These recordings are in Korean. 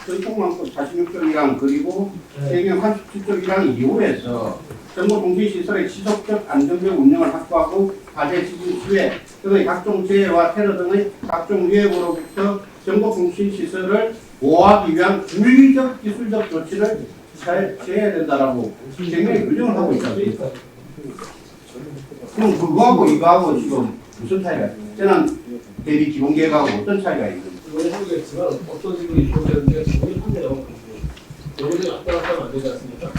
전통망법 46조이랑 그리고 세경 37조이랑 이후에서 정보통신시설의 지속적 안정적 운영을 확보하고 화재 지진 수해 등의 각종 재해와 테러 등의 각종 위협으로부터 정보통신시설을 보호하기 위한 물리적 기술적 조치를 취해야 된다라고 굉장히 규정을 하고 있습니다. 그럼 그거하고 이거하고 지금 무슨 차이가 있어요? 재난 대비 기본계획하고 어떤 차이가 있는지? 이번에 해보겠지만 어떤 식으로 이루어졌는지가 중요합니다. 여기서 왔다 갔다 하면 안 되지 않습니까?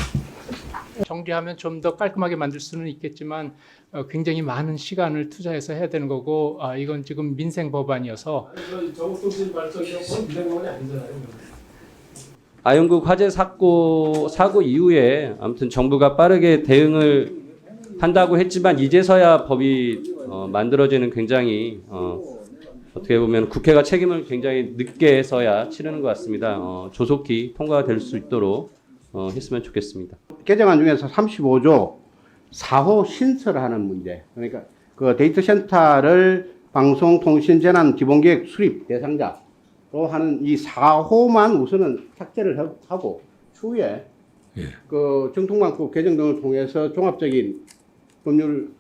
정리하면 좀 더 깔끔하게 만들 수는 있겠지만 굉장히 많은 시간을 투자해서 해야 되는 거고 이건 지금 민생 법안이어서 정보통신 발전 이런 건 민생법안이 아니잖아요. 아영국 화재 사고 이후에 아무튼 정부가 빠르게 대응을 한다고 했지만 이제서야 법이 만들어지는 굉장히 어떻게 보면 국회가 책임을 굉장히 늦게서야 치르는 것 같습니다. 조속히 통과가 될 수 있도록 했으면 좋겠습니다. 개정안 중에서 35조 4호 신설하는 문제. 그러니까 그 데이터 센터를 방송통신재난 기본계획 수립 대상자로 하는 이 4호만 우선은 삭제를 하고 추후에 그 정통망법 개정 등을 통해서 종합적인 법률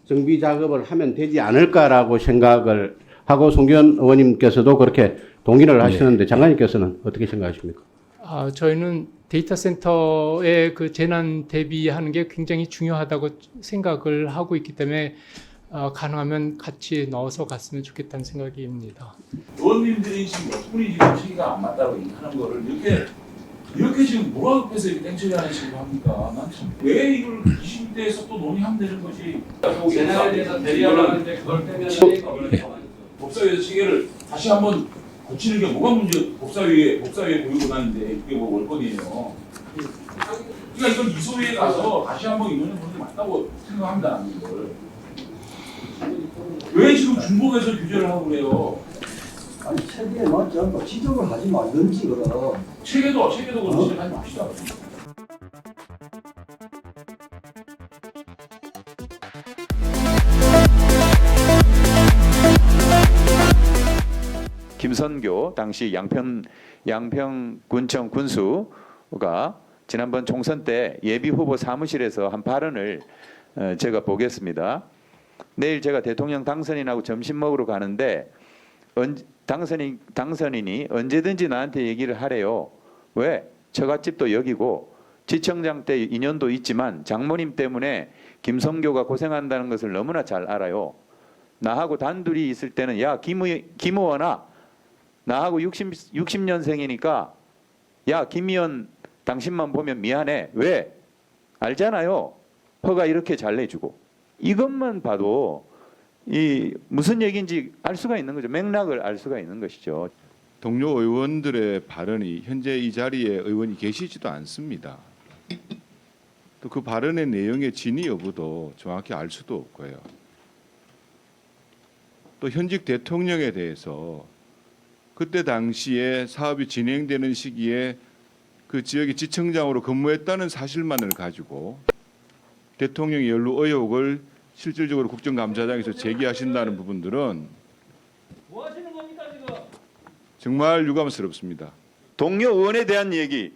정비 작업을 하면 되지 않을까라고 생각을 하고 송기현 의원님께서도 그렇게 동의를 하시는데 장관님께서는 어떻게 생각하십니까? 저희는 데이터 센터의 그 재난 대비하는 게 굉장히 중요하다고 생각을 하고 있기 때문에 가능하면 같이 넣어서 갔으면 좋겠다는 생각입니다. 의원님들이 지금 몇 분이 지금 시기가 안 맞다고 하는 거를 이렇게 지금 뭐가 급해서 이렇게 땡처리하는 식으로 합니까? 난 참 왜 이걸 20대에서 또 논의하면 되는 거지? 재난에 대해서 대비하려는데 그걸 빼면 법사위에서 시계를 다시 한번 고치는 게 뭐가 문제? 법사위에 보이고 나는데 이게 뭐 월권이에요. 그러니까 이건 이소위에 가서 다시 한번 이거는 보는 게 맞다고 생각합니다. 이걸 왜 지금 중복해서 규제를 하고 그래요? 아니 체계에 맞지 않고 지적을 하지 말든지 그럼. 체계도 그런 짓을 하지 맙시다. 김선교 당시 양평군청 군수가 지난번 총선 때 예비 후보 사무실에서 한 발언을 제가 보겠습니다. 내일 제가 대통령 당선인하고 점심 먹으러 가는데 당선인이 언제든지 나한테 얘기를 하래요. 왜? 처갓집도 여기고 지청장 때 인연도 있지만 장모님 때문에 김성교가 고생한다는 것을 너무나 잘 알아요. 나하고 단둘이 있을 때는 야 김의원아 나하고 60년생이니까 야 김의원 당신만 보면 미안해. 왜? 알잖아요. 허가 이렇게 잘 내주고. 이것만 봐도 이 무슨 얘기인지 알 수가 있는 거죠. 맥락을 알 수가 있는 것이죠. 동료 의원들의 발언이 현재 이 자리에 의원이 계시지도 않습니다. 또 그 발언의 내용의 진위 여부도 정확히 알 수도 없고요. 또 현직 대통령에 대해서 그때 당시에 사업이 진행되는 시기에 그 지역의 지청장으로 근무했다는 사실만을 가지고 대통령의 연루 의혹을 실질적으로 국정감사장에서 제기하신다는 부분들은 뭐 하시는 겁니까 지금? 정말 유감스럽습니다. 동료 의원에 대한 얘기,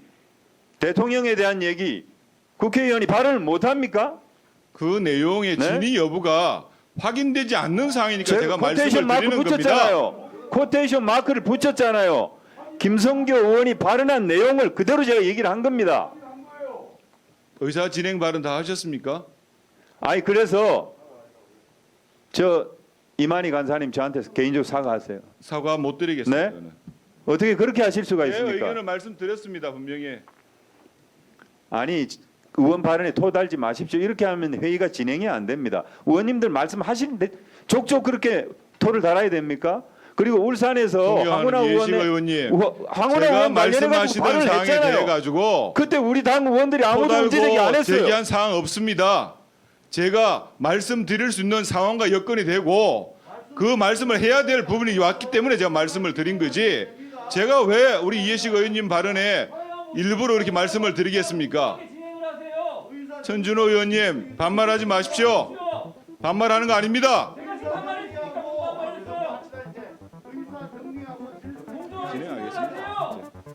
대통령에 대한 얘기 국회의원이 발언을 못합니까? 그 내용의 네? 진위 여부가 확인되지 않는 상황이니까 제가 말씀을 코테이션 마크 드리는 겁니다. 붙였잖아요. 코테이션 마크를 붙였잖아요. 김성교 의원이 발언한 내용을 그대로 제가 얘기를 한 겁니다. 의사 진행 발언 다 하셨습니까? 아니 그래서 저 이만희 간사님 저한테 개인적으로 사과하세요. 사과 못 드리겠습니다. 네? 저는. 어떻게 그렇게 하실 수가 제 있습니까? 의견을 말씀드렸습니다. 분명히. 아니 의원 발언에 토달지 마십시오. 이렇게 하면 회의가 진행이 안 됩니다. 의원님들 말씀하시는데 족족 그렇게 토를 달아야 됩니까? 그리고 울산에서 황운하 의원님, 황운하 제가 의원 관련해가지고 말씀하시던 발언을 사항에 대해 했잖아요. 가지고 그때 우리 당 의원들이 아무도 문제제기 안 했어요. 제기한 사항 없습니다. 제가 말씀드릴 수 있는 상황과 여건이 되고 그 말씀을 해야 될 부분이 왔기 때문에 제가 말씀을 드린 거지. 제가 왜 우리 이해식 의원님 발언에 일부러 이렇게 말씀을 드리겠습니까? 천준호 의원님 반말하지 마십시오. 반말하는 거 아닙니다. 진행하겠습니다.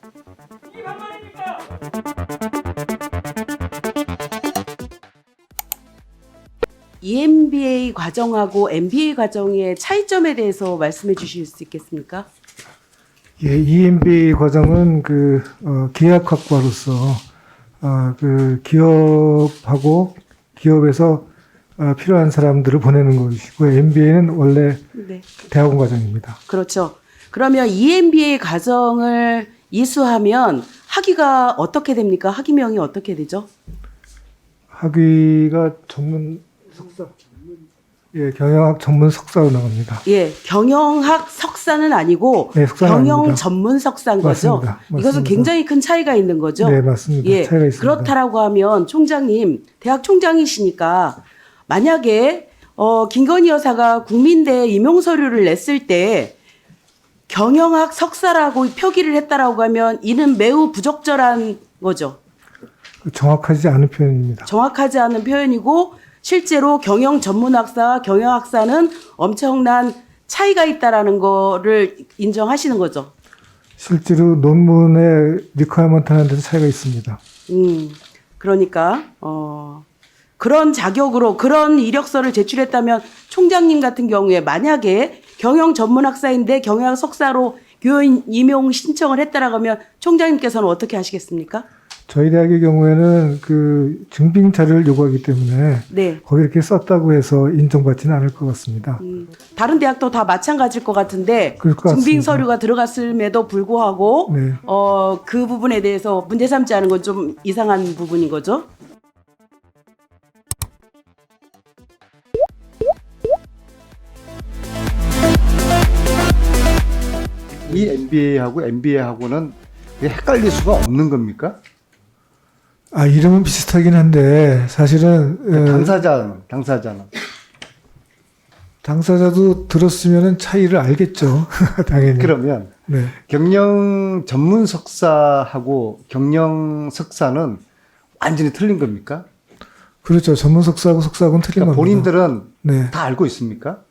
EMBA 과정하고 MBA 과정의 차이점에 대해서 말씀해 주실 수 있겠습니까? 예, EMBA 과정은 기획학과로서 기업하고 기업에서 필요한 사람들을 보내는 것이고 MBA는 원래 네. 대학원 과정입니다. 그렇죠. 그러면 EMBA 과정을 이수하면 학위가 어떻게 됩니까? 학위명이 어떻게 되죠? 학위가 전문 석사, 예, 경영학 전문 석사로 나갑니다. 예, 경영학 석사는 아니고 네, 석사는 경영 아닙니다. 전문 석사인 거죠. 맞습니다. 이것은 맞습니다. 굉장히 큰 차이가 있는 거죠. 네, 맞습니다. 예, 차이가 있습니다. 그렇다라고 하면 총장님, 대학 총장이시니까 만약에 김건희 여사가 국민대 임용 서류를 냈을 때 경영학 석사라고 표기를 했다라고 하면 이는 매우 부적절한 거죠. 정확하지 않은 표현입니다. 정확하지 않은 표현이고 실제로 경영 전문학사와 경영학사는 엄청난 차이가 있다라는 거를 인정하시는 거죠. 실제로 논문의 리퀘어먼트 하는 데도 차이가 있습니다. 그러니까 그런 자격으로 그런 이력서를 제출했다면 총장님 같은 경우에 만약에 경영 전문학사인데 경영학 석사로 교인 임용 신청을 했다라고 하면 총장님께서는 어떻게 하시겠습니까? 저희 대학의 경우에는 증빙 자료를 요구하기 때문에 네. 거기 이렇게 썼다고 해서 인정받지는 않을 것 같습니다. 다른 대학도 다 마찬가지일 것 같은데 그럴 것 증빙 같습니다. 서류가 들어갔음에도 불구하고 네. 그 부분에 대해서 문제 삼지 않은 건 좀 이상한 부분인 거죠. 이 MBA하고 MBA하고는 헷갈릴 수가 없는 겁니까? 이름은 비슷하긴 한데 사실은 당사자도 들었으면 차이를 알겠죠. 당연히. 그러면 네. 경영 전문 석사하고 경영 석사는 완전히 틀린 겁니까? 그렇죠. 전문 석사하고 석사하고는 틀린 그러니까 겁니다. 본인들은 네. 다 알고 있습니까?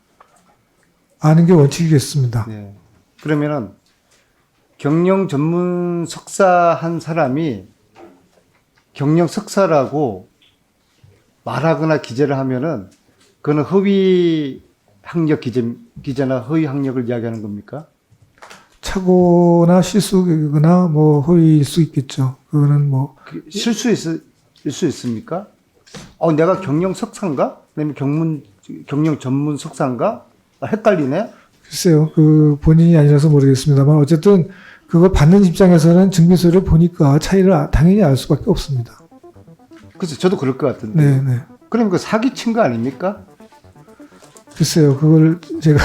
아는 게 원칙이겠습니다. 네. 그러면은 경영 전문 석사 한 사람이 경영 석사라고 말하거나 기재를 하면은 그거는 허위 학력 기재나 허위 학력을 이야기하는 겁니까? 착오나 실수거나 허위일 수 있겠죠. 그거는 실수일 수 있습니까? 내가 경영 석사인가? 아니면 경영 전문 석사인가? 헷갈리네. 글쎄요. 본인이 아니라서 모르겠습니다만 어쨌든 그걸 받는 입장에서는 증빙서를 보니까 차이를 당연히 알 수밖에 없습니다. 글쎄, 저도 그럴 것 같은데. 네. 그럼 그 사기친 거 아닙니까? 글쎄요. 그걸 제가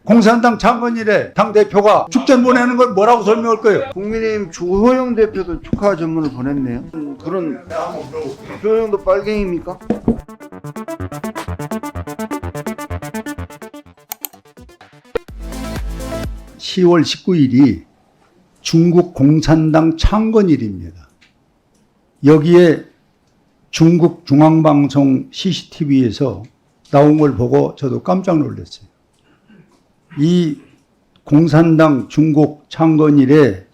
공산당 장관이래 당대표가 축전 보내는 걸 뭐라고 설명할 거예요? 국민의힘 주호영 대표도 축하 전문을 보냈네요. 그런 주호영도 빨갱이입니까? (10월 19일이) 중국 공산당 창건일입니다. 여기에 중국 중앙방송 CCTV에서 나온 걸 보고 저도 깜짝 놀랐어요. 이 공산당 중국 창건일에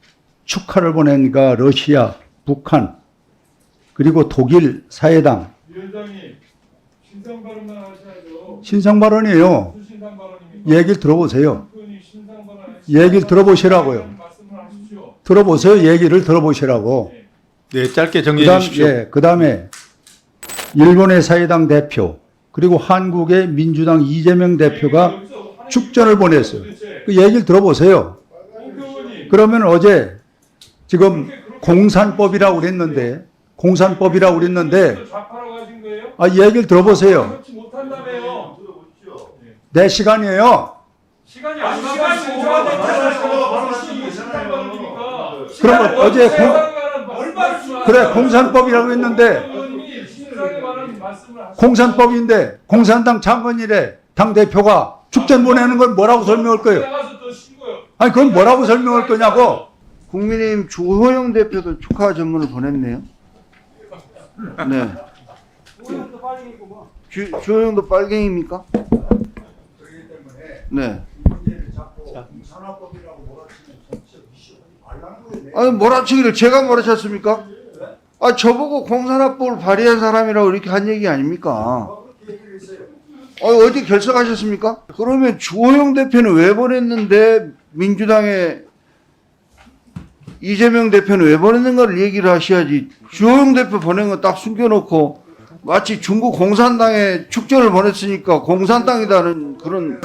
축하를 보낸가 러시아, 북한, 그리고 독일 사회당. 위원장님, 신상 발언만 하셔야죠. 신상 발언이에요. 무슨 신상 발언입니까? 얘기를 들어보세요. 신상 발언 얘기를 들어보시라고요. 말씀을 하십시오. 들어보세요. 얘기를 들어보시라고. 네, 짧게 정리해 주십시오. 그 다음에 일본의 사회당 대표, 그리고 한국의 민주당 이재명 대표가 축전을 보냈어요. 그 얘기를 들어보세요. 그러면 어제 지금 공산법이라고 그랬는데, 얘기를 들어보세요. 내 시간이에요. 시간이 안 그러면 어제 공산법이라고 했는데, 공산법인데 공산당 장관이래 당대표가 축전 보내는 걸 뭐라고 설명할 거예요? 아니 그건 뭐라고 설명할 거냐고. 국민의힘 주호영 대표도 축하 전문을 보냈네요. 네. 주호영도 빨갱이입니까? 네. 아니 몰아치기를 제가 몰아쳤습니까? 아 저보고 공산화법을 발의한 사람이라고 이렇게 한 얘기 아닙니까? 어디 결석하셨습니까? 그러면 주호영 대표는 왜 보냈는데 민주당의 이재명 대표는 왜 보냈는가를 얘기를 하셔야지. 주호영 대표 보낸 거 딱 숨겨놓고 마치 중국 공산당에 축전을 보냈으니까 공산당이다는 그런